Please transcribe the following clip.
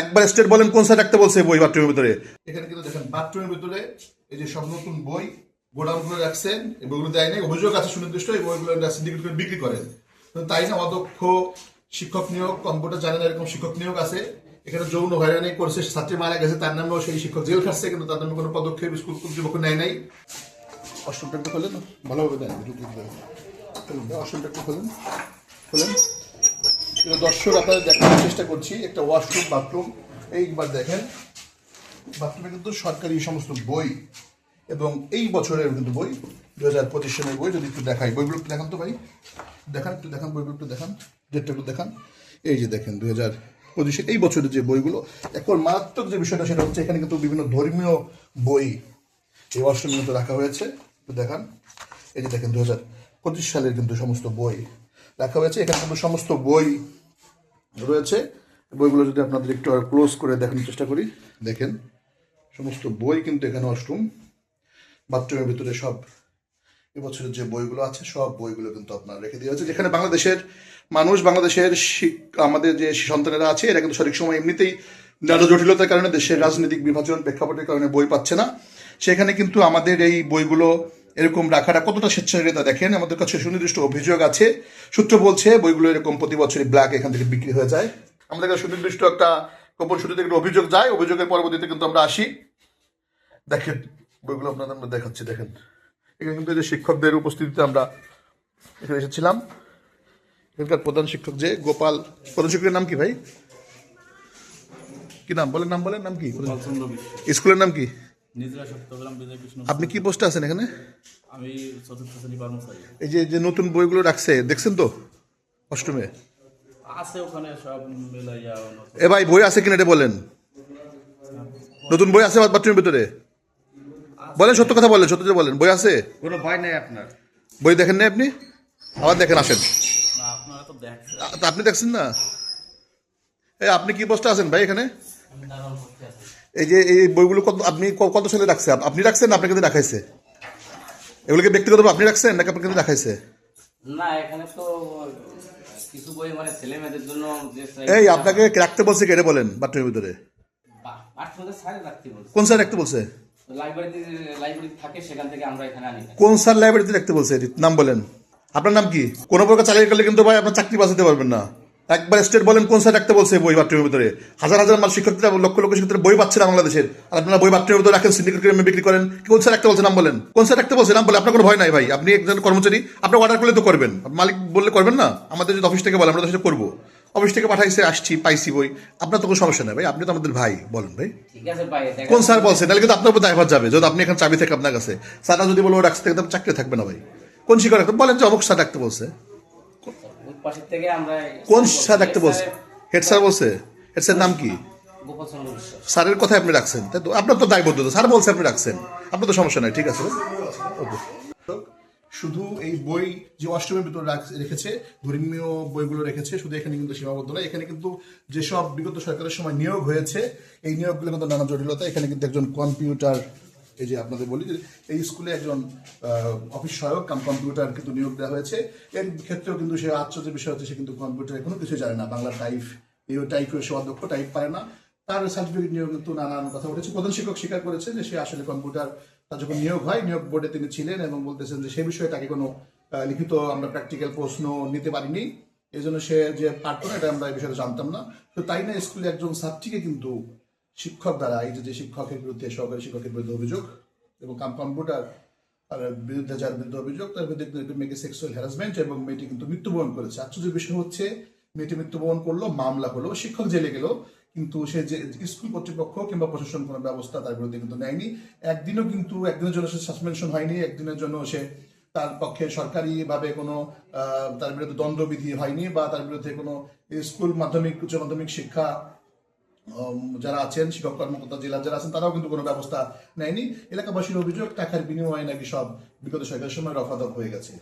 একবার স্টেট বলেন কোন স্যার রাখতে বলছে বই বাথরুমের ভিতরে? এখানে কিন্তু দেখেন বাথরুমের ভিতরে এই যে সব নতুন বই গোডাউন করে রাখছেন, এই বইগুলো দেয় নাই, অভিযোগ আছে সুনির্দিষ্ট, এই বইগুলো সিন্ডিকেট করে বিক্রি করেন। তাই না অদক্ষ শিক্ষক নিয়োগ, কম্পিউটার জানে না এরকম শিক্ষক নিয়োগ আছে। এখানে যৌন হয়রানি করেছে, ছাত্রী মারা গেছে, তার নামেও সেই শিক্ষক জেল খাটছে, কিন্তু তার নামে কোনো পদক্ষেপ স্কুল কর্তৃপক্ষ নেয় নাই। অষ্টমটা একটু খোলেন ভালোভাবে দেন, অষ্টমটা একটু খোলেন খোলেন। দর্শক আপনাদের দেখানোর চেষ্টা করছি একটা ওয়াশরুম বাথরুম। এইবার দেখেন বাথরুমে কিন্তু সরকারি সমস্ত বই এবং এই বছরের কিন্তু বই 2025 সালের বই। যদি একটু দেখাই বইগুলো একটু দেখান তো ভাই, দেখান একটু, দেখান বইগুলো একটু দেখান, ডেটটা একটু দেখান। এই যে দেখেন 2025 এই বছরের যে বইগুলো। এখন মারাত্মক যে বিষয়টা সেটা হচ্ছে এখানে কিন্তু বিভিন্ন ধর্মীয় বই এই ওয়াশরুমে কিন্তু রাখা হয়েছে, একটু দেখান। এই যে দেখেন 2025 সালের কিন্তু সমস্ত বই রাখা হয়েছে, এখানে কিন্তু সমস্ত বই রয়েছে। বইগুলো যদি আপনাদের একটু আর ক্লোজ করে দেখানোর চেষ্টা করি, দেখেন সমস্ত বই কিন্তু এখানে ওয়াশরুম বাথরুমের ভিতরে সব এবছরের যে বইগুলো আছে সব বইগুলো কিন্তু আপনার রেখে দেওয়া হয়েছে। যেখানে বাংলাদেশের মানুষ, বাংলাদেশের আমাদের যে সন্তানেরা আছে এরা কিন্তু সঠিক সময় এমনিতেই নানা জটিলতার কারণে, দেশের রাজনৈতিক বিভাজন প্রেক্ষাপটের কারণে বই পাচ্ছে না। সেখানে কিন্তু আমাদের এই বইগুলো এরকম রাখাটা কতটা স্বেচ্ছাচারিতা দেখেন। আমাদের কাছে সুনির্দিষ্ট অভিযোগ আছে, সূত্র বলছে বইগুলো এরকম প্রতি বছরই ব্ল্যাক এখান থেকে বিক্রি হয়ে যায়। আমাদের কাছে সুনির্দিষ্ট একটা গোপন সূত্র থেকে অভিযোগ যায়, অভিযোগের পরবর্তীতে কিন্তু আমরা আসি। দেখেন বইগুলো আপনাদের আমরা দেখাচ্ছি, দেখেন এখানে কিন্তু এই যে শিক্ষকদের উপস্থিতিতে আমরা এখানে এসেছিলাম। এখানকার প্রধান শিক্ষক যে গোপাল, প্রধান শিক্ষকের নাম কি ভাই, কি নাম বলেন, নাম বলেন, নাম কি, স্কুলের নাম কি? আপনি কি পোস্টে আছেন এখানে? আমি চতুর্থ শ্রেণী কর্মচারী। এই যে নতুন বইগুলো রাখছে দেখছেন তো অষ্টমে? আছে ওখানে সব মিলাইয়া। এ ভাই বই আছে কিনা এটা বলেন, নতুন বই আছে বাথরুমের ভিতরে? বলেন সত্য কথা বলেন, সত্য বলেন, বই আছে? কোনো ভয় নাই আপনার? বই দেখেন না আপনি? আবার দেখেন, আসেন। না আপনারা তো দেখছেন। তা আপনি দেখছেন না? এই আপনি কি পোস্টে আছেন ভাই এখানে? এই যে এই বইগুলো কত আপনি কত সালে রাখছে? আপনি রাখছেন না আপনাকে কিন্তু রাখাইছে? এগুলোকে ব্যক্তিগতভাবে আপনি রাখছেন নাকি আপনাকে কিন্তু রাখাইছে? না এখানে তো কিছু বই মানে ছেলে মেয়েদের জন্য যে এই আপনাকে রাখতে বলছে কে, এটা বলেন বাথরুমের ভিতরে? পাঠ্যদের স্যার রাখতে বলছে। কোন স্যার রাখতে বলছে? লাইব্রেরি থাকে সেখান থেকে আমরা এখানে আনি। কোন স্যার লাইব্রেরিতে রাখতে বলছে? নাম বলেন। আপনার নাম কি? কোনো প্রকার চালিয়ে গেলে কিন্তু ভাই আপনার চাকরি বাঁচাতে পারবেন না। একবার স্টেট বলেন কোন স্যার রাখতে বলছে বই বাথরুমের ভিতরে? হাজার হাজার মাল শিক্ষকরা, লক্ষ লক্ষ শিক্ষকরা বই পাচ্ছে না বাংলাদেশের, আর আপনারা বই বাথরুমের ভিতরে রাখেন, সিন্ডিকেট করে বিক্রি করেন। কোন স্যার রাখতে বলছে নাম বলেন, কোন স্যার রাখতে বলছে নাম বলে? আপনার কোনো ভয় নাই ভাই, আপনি একজন কর্মচারী, আপনার অর্ডার করলে তো করবেন, মালিক বললে করবেন না? আমাদের যদি অফিস থেকে বলে আমরা তো সেটা করবো, অফিস থেকে পাঠাইছে, আসছি, পাইছি বই, আপনার তো কোনো সমস্যা নেই ভাই, আপনি তো আমাদের ভাই, বলেন ভাই ঠিক আছে ভাই। কোন স্যার বলছে? তাহলে কিন্তু আপনার উপর দায়ভার যাবে, যদি আপনি এখন চাবি থেকে আপনার কাছে, স্যাররা যদি বলো রাখতে থেকে চাকরি থাকবে না ভাই। কোন শিক্ষক রাখতে বলেন যে অমুক স্যার রাখতে বলছে? ওই পাশের থেকে আমরা কোন স্যার রাখতে বলছে? হেড স্যার বলছে? হেড স্যার নাম কি? গোপাল চন্দ্র বিশ্বাস। স্যারের কথায় আপনি রাখছেন, তাই তো? আপনার তো দায়বদ্ধতা, স্যার বলছে আপনি রাখছেন, আপনার তো সমস্যা নাই, ঠিক আছে। শুধু এই বই যে অষ্টমের ভিতরে রেখেছে, ধর্মীয় বইগুলো রেখেছে, শুধু এখানে কিন্তু সীমাবদ্ধ নয়। এখানে কিন্তু যেসব বিগত সরকারের সময় নিয়োগ হয়েছে এই নিয়োগগুলো কিন্তু নানা জটিলতা। এখানে কিন্তু একজন কম্পিউটার, এই যে আপনাদের বলি যে এই স্কুলে একজন অফিস সহায়ক কাম কম্পিউটার কিন্তু নিয়োগ দেওয়া হয়েছে। এর ক্ষেত্রেও কিন্তু সে আশ্চর্যের বিষয় হচ্ছে সে কিন্তু কম্পিউটারে কোনো কিছু জানে না, বাংলা টাইপের সে অদক্ষ, টাইপ পারে না। তার সার্টিফিকেট নিয়েও কিন্তু নানান কথা উঠেছে। প্রধান শিক্ষক স্বীকার করেছে যে সে আসলে কম্পিউটার, তার যখন নিয়োগ হয় নিয়োগ বোর্ডে তিনি ছিলেন এবং বলতেছেন যে সে বিষয়ে তাকে কোনো লিখিত আমরা প্র্যাকটিক্যাল প্রশ্ন নিতে পারিনি, এই জন্য সে যে পারত না এটা আমরা এই বিষয়ে জানতাম না। তো তাই না স্কুলে একজন ছাত্রীকে কিন্তু শিক্ষক দ্বারা, এই যে শিক্ষকের বিরুদ্ধে, সহকারী শিক্ষকের বিরুদ্ধে অভিযোগ এবং কম্পিউটার বিরুদ্ধে যার বিরুদ্ধে অভিযোগ তার বিরুদ্ধে মেয়েকে সেক্সুয়াল হ্যারাসমেন্ট, এবং মেয়েটি কিন্তু মৃত্যুবরণ করেছে। আশ্চর্যের বিষয় হচ্ছে মেয়েটি মৃত্যুবরণ করলো, মামলা হলো, শিক্ষক জেলে গেল, কিন্তু সে যে স্কুল কর্তৃপক্ষ কিংবা প্রশাসন কোনো ব্যবস্থা তার বিরুদ্ধে কিন্তু নেয়নি। একদিনের জন্য সে সাসপেনশন হয়নি, একদিনের জন্য সে তার পক্ষে সরকারিভাবে কোনো তার বিরুদ্ধে দণ্ডবিধি হয়নি, বা তার বিরুদ্ধে কোনো স্কুল মাধ্যমিক, উচ্চ মাধ্যমিক শিক্ষা যারা আছেন, শিক্ষক কর্মকর্তা জেলার যারা আছেন, তারাও কিন্তু কোনো ব্যবস্থা নেয়নি। এলাকাবাসীর অভিযোগ টাকার বিনিময়ে নাকি সব বিগত সরকারের সময় রফাদফ হয়ে গেছে।